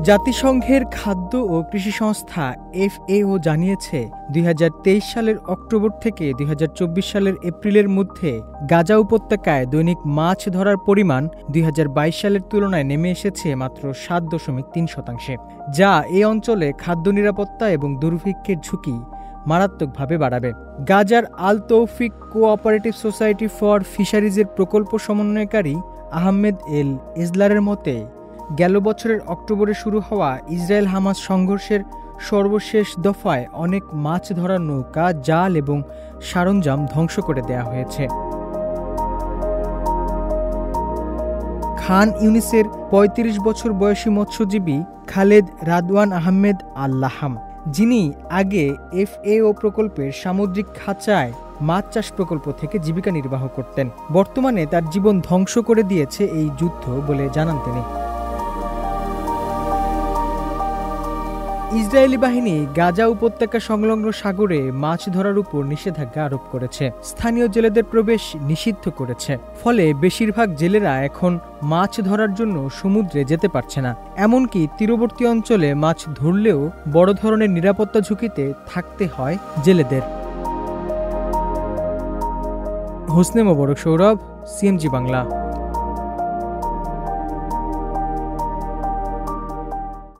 জাতিসংঘের খাদ্য ও কৃষি সংস্থা FAO জানিয়েছে ২০২৩ সালের অক্টোবর থেকে ২০২৪ সালের এপ্রিলের মধ্যে গাজা উপত্যকায় দৈনিক মাছ ধরার পরিমাণ ২০২২ সালের তুলনায় নেমে এসেছে মাত্র ৭.৩%, যা এই অঞ্চলে খাদ্য নিরাপত্তা এবং দুর্ভিক্ষের ঝুঁকি মারাত্মকভাবে বাড়াবে। গাজার আল তৌফিক কোঅপারেটিভ সোসাইটি ফর ফিশারিজের প্রকল্প সমন্বয়কারী আহমেদ এল ইজলারের মতে, গেল বছরের অক্টোবরে শুরু হওয়া ইসরায়েল হামাস সংঘর্ষের সর্বশেষ দফায় অনেক মাছ ধরার নৌকা, জাল এবং সরঞ্জাম ধ্বংস করে দেয়া হয়েছে। খান ইউনিসের ৩৫ বছর বয়সী মৎস্যজীবী খালেদ রাদওয়ান আহমেদ আল-লাহাম, যিনি আগে FAO প্রকল্পের সামুদ্রিক খাঁচায় মাছ চাষ প্রকল্প থেকে জীবিকা নির্বাহ করতেন, বর্তমানে তার জীবন ধ্বংস করে দিয়েছে এই যুদ্ধ বলে জানান তিনি। ইসরায়েলি বাহিনী গাজা উপত্যকা সংলগ্ন সাগরে মাছ ধরার উপর নিষেধাজ্ঞা আরোপ করেছে, স্থানীয় জেলেদের প্রবেশ নিষিদ্ধ করেছে। ফলে বেশিরভাগ জেলেরা এখন মাছ ধরার জন্য সমুদ্রে যেতে পারছে না। এমনকি তীরবর্তী অঞ্চলে মাছ ধরলেও বড় ধরনের নিরাপত্তা ঝুঁকিতে থাকতে হয় জেলেদের। হোসনে মোবারক সৌরভ, CMG বাংলা।